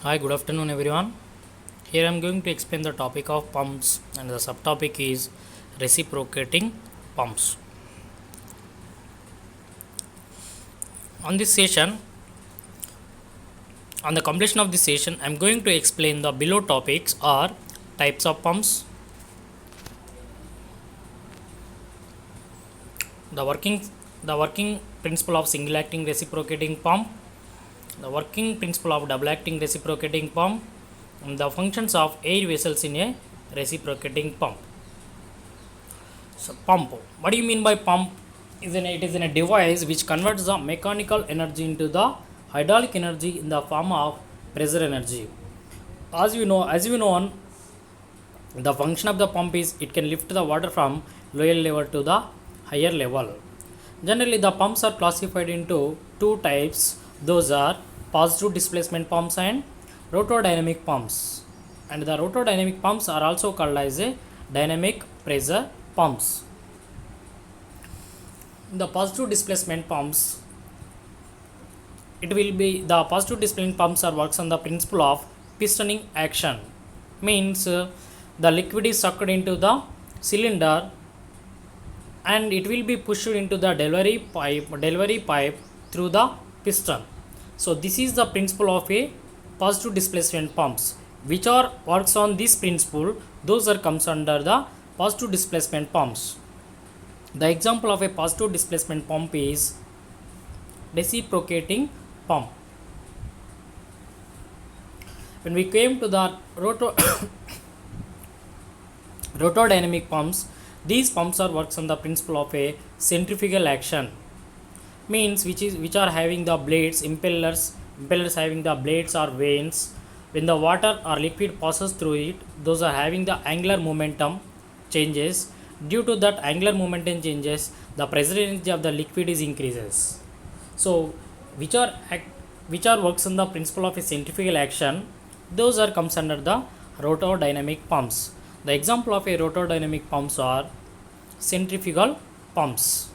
Hi, good afternoon, everyone. Here I am going to explain the topic of pumps, and the subtopic is reciprocating pumps. On this session, on the completion of this session, I am going to explain the below topics are types of pumps, the working the working principle of single acting reciprocating pump, the working principle of double acting reciprocating pump, and the functions of air vessels in a reciprocating pump. So, pump. What do you mean by pump? It is in a device which converts the mechanical energy into the hydraulic energy in the form of pressure energy. As you know, the function of the pump is it can lift the water from lower level to the higher level. Generally, the pumps are classified into two types. Those are positive displacement pumps and rotordynamic pumps. And the rotordynamic pumps are also called as a dynamic pressure pumps. The positive displacement pumps, it will be the positive displacement pumps are works on the principle of pistoning action. Means the liquid is sucked into the cylinder and it will be pushed into the delivery pipe through the piston. So this is the principle of a positive displacement pumps. Which are works on this principle, those are comes under the positive displacement pumps. The example of a positive displacement pump is reciprocating pump. When we came to the rotordynamic pumps, these pumps are works on the principle of a centrifugal action. Means which are having the blades, impellers having the blades or vanes. When the water or liquid passes through it, those are having the angular momentum changes. Due to that angular momentum changes, the pressure energy of the liquid is increases. So which are works on the principle of a centrifugal action, those are comes under the rotordynamic pumps. The example of a rotordynamic pumps are centrifugal pumps.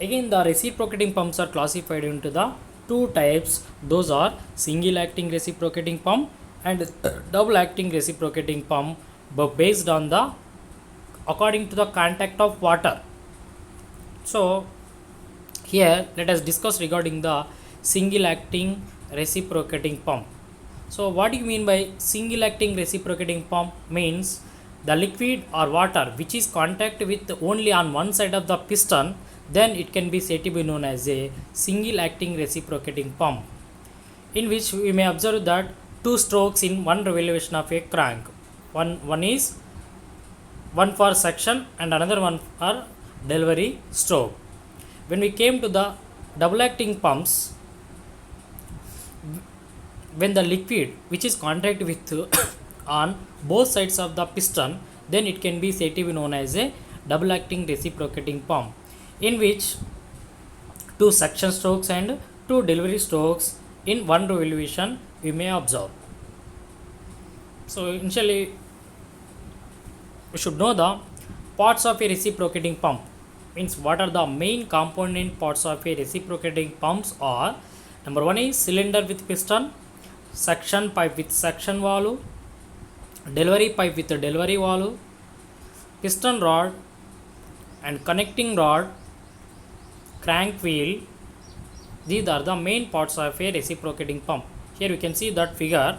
Again, the reciprocating pumps are classified into the two types. Those are single acting reciprocating pump and double acting reciprocating pump, but based on the according to the contact of water. So here let us discuss regarding the single acting reciprocating pump. So what do you mean by single acting reciprocating pump? Means the liquid or water which is contact with only on one side of the piston, then it can be said to be known as a single acting reciprocating pump, in which we may observe that two strokes in one revolution of a crank. One is one for suction and another one for delivery stroke. When we came to the double acting pumps, when the liquid which is contact with on both sides of the piston, then it can be said to be known as a double acting reciprocating pump, in which two suction strokes and two delivery strokes in one revolution we may observe. So initially we should know the parts of a reciprocating pump. Means what are the main component parts of a reciprocating pumps are: number one is cylinder with piston, suction pipe with suction valve, delivery pipe with delivery valve, piston rod and connecting rod, crank wheel. These are the main parts of a reciprocating pump. Here we can see that figure.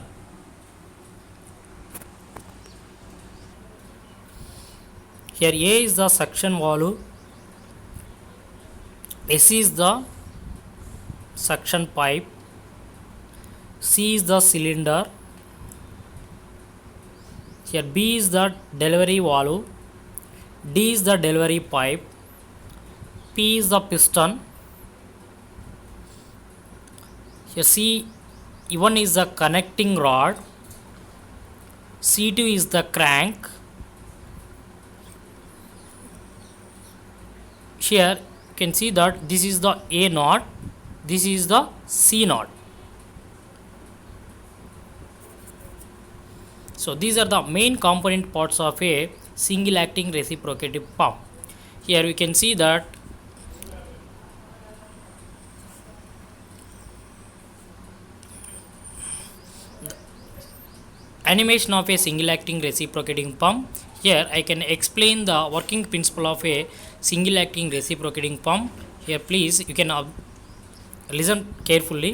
Here A is the suction valve, S is the suction pipe, C is the cylinder, here B is the delivery valve, D is the delivery pipe, P is the piston, here C1 is the connecting rod, C2 is the crank. Here you can see that this is the A knot, this is the C knot. So these are the main component parts of a single acting reciprocating pump. Here we can see that animation of a single acting reciprocating pump. Here I can explain the working principle of a single acting reciprocating pump. Here please you can listen carefully.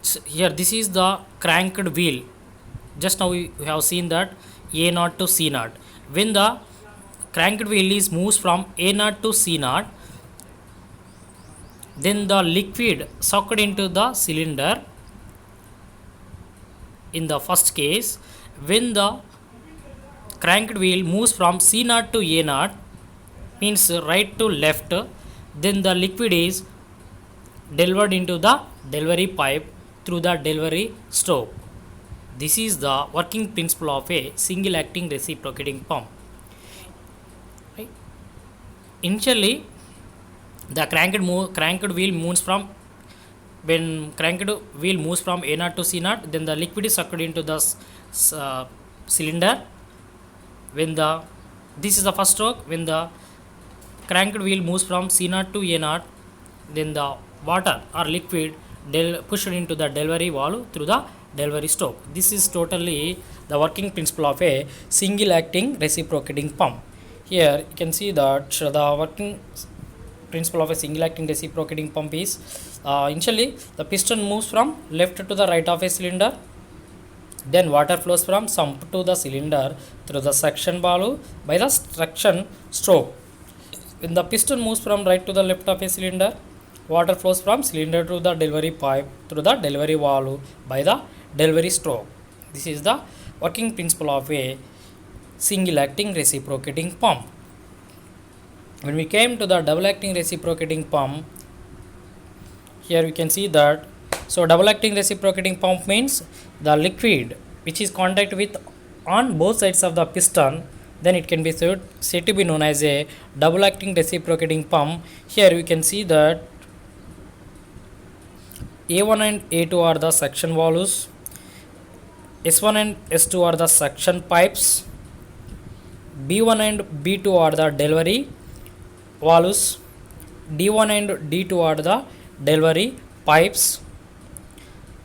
So here this is the cranked wheel. Just now we have seen that A naught to C naught. When the cranked wheel is moves from A naught to C naught, then the liquid sucked into the cylinder. In the first case, when the cranked wheel moves from C naught to A naught, means right to left, then the liquid is delivered into the delivery pipe through the delivery stroke. This is the working principle of a single acting reciprocating pump. Right? Initially, the cranked wheel moves from when cranked wheel moves from A naught to C naught, then the liquid is sucked into the cylinder. When the this is the first stroke. When the cranked wheel moves from C naught to A naught, then the water or liquid pushed into the delivery valve through the delivery stroke. This is totally the working principle of a single acting reciprocating pump. Here you can see that the working principle of a single acting reciprocating pump is initially the piston moves from left to the right of a cylinder, then water flows from sump to the cylinder through the suction valve by the suction stroke. When the piston moves from right to the left of a cylinder, water flows from cylinder to the delivery pipe through the delivery valve by the delivery stroke. This is the working principle of a single acting reciprocating pump. When we came to the double acting reciprocating pump, here we can see that double acting reciprocating pump means the liquid which is contact with on both sides of the piston, then it can be said to be known as a double acting reciprocating pump. Here we can see that A1 and A2 are the suction valves, S1 and S2 are the suction pipes, B1 and B2 are the delivery valves, D1 and D2 are the delivery pipes,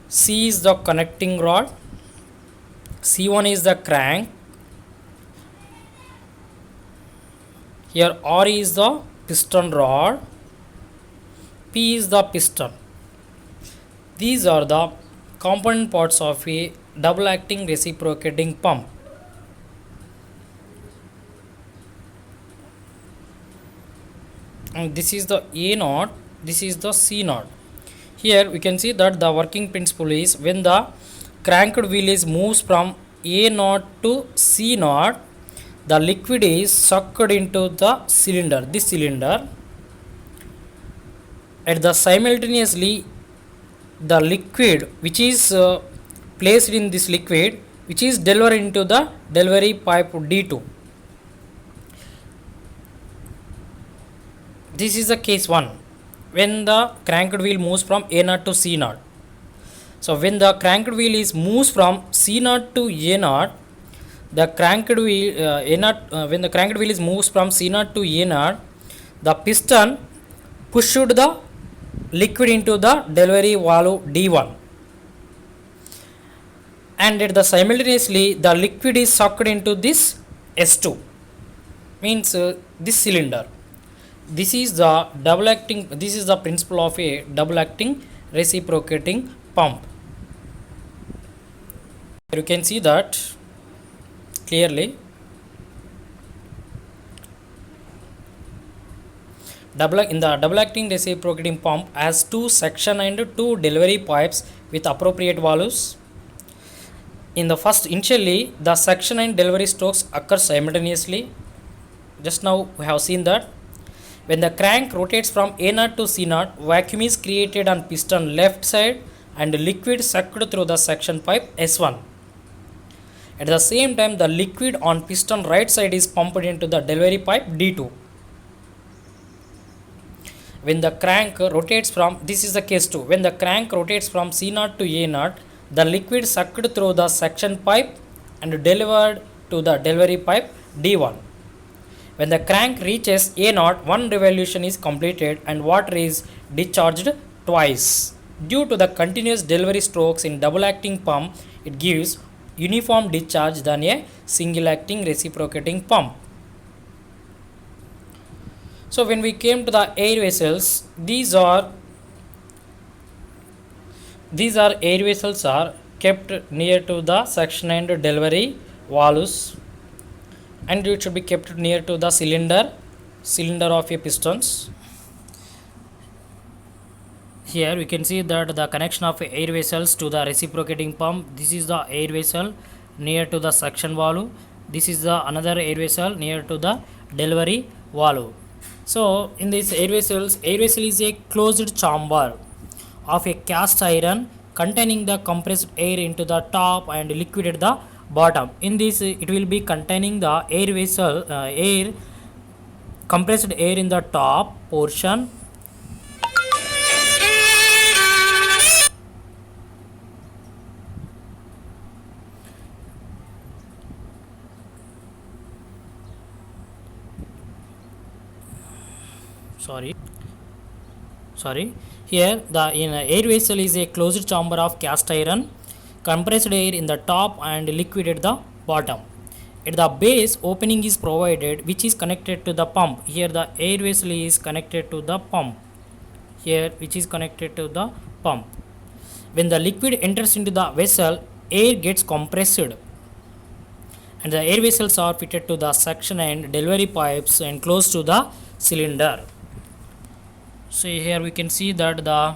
C is the connecting rod, C1 is the crank, here R is the piston rod, P is the piston. These are the component parts of a double acting reciprocating pump. And this is the A naught, this is the C naught. Here we can see that the working principle is when the cranked wheel is moves from A naught to C naught, the liquid is sucked into the cylinder, this cylinder. At the simultaneously, the liquid which is placed in this liquid which is delivered into the delivery pipe D2. This is the case 1 when the cranked wheel moves from A naught to C naught. So when the cranked wheel is moves from C naught to A naught, the cranked wheel when the cranked wheel is moves from C naught to A naught, the piston pushed the liquid into the delivery valve D1, and at the simultaneously the liquid is sucked into this S2, means this cylinder. This is the double acting, this is the principle of a double acting reciprocating pump. You can see that clearly. In the double acting reciprocating pump has two suction and two delivery pipes with appropriate valves. In the first, initially the suction and delivery strokes occur simultaneously. Just now we have seen that when the crank rotates from A naught to C naught, vacuum is created on piston left side and liquid sucked through the suction pipe S1. At the same time, the liquid on piston right side is pumped into the delivery pipe D2. When the crank rotates from, this is the case 2, when the crank rotates from C naught to A naught, the liquid sucked through the suction pipe and delivered to the delivery pipe D1. When the crank reaches A naught, one revolution is completed and water is discharged twice. Due to the continuous delivery strokes in double acting pump, it gives uniform discharge than a single acting reciprocating pump. So when we came to the air vessels, these are air vessels are kept near to the suction and delivery valves, and it should be kept near to the cylinder of a pistons. Here we can see that the connection of air vessels to the reciprocating pump. This is the air vessel near to the suction valve. This is the another air vessel near to the delivery valve. So in this air vessel is a closed chamber of a cast iron containing the compressed air into the top and liquid at the bottom. In this it will be containing the air compressed air in the top portion. Sorry Here the air vessel is a closed chamber of cast iron, compressed air in the top and liquid at the bottom. At the base opening is provided which is connected to the pump. Here the air vessel is connected to the pump, here which is connected to the pump. When the liquid enters into the vessel, air gets compressed and the air vessels are fitted to the suction and delivery pipes and close to the cylinder. So here you can see that the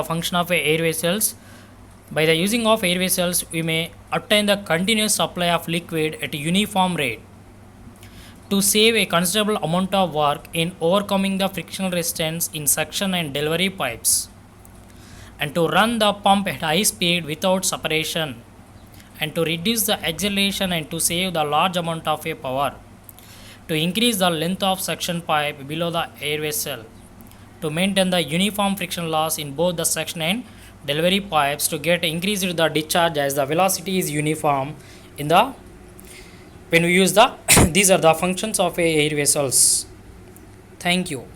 function of air vessels. By the using of air vessels, we may obtain the continuous supply of liquid at a uniform rate to save a considerable amount of work in overcoming the frictional resistance in suction and delivery pipes, and to run the pump at high speed without separation, and to reduce the acceleration and to save the large amount of a power, to increase the length of suction pipe below the air vessel, to maintain the uniform friction loss in both the suction and delivery pipes, to get increased the discharge as the velocity is uniform in the when we use the these are the functions of a air vessels. Thank you.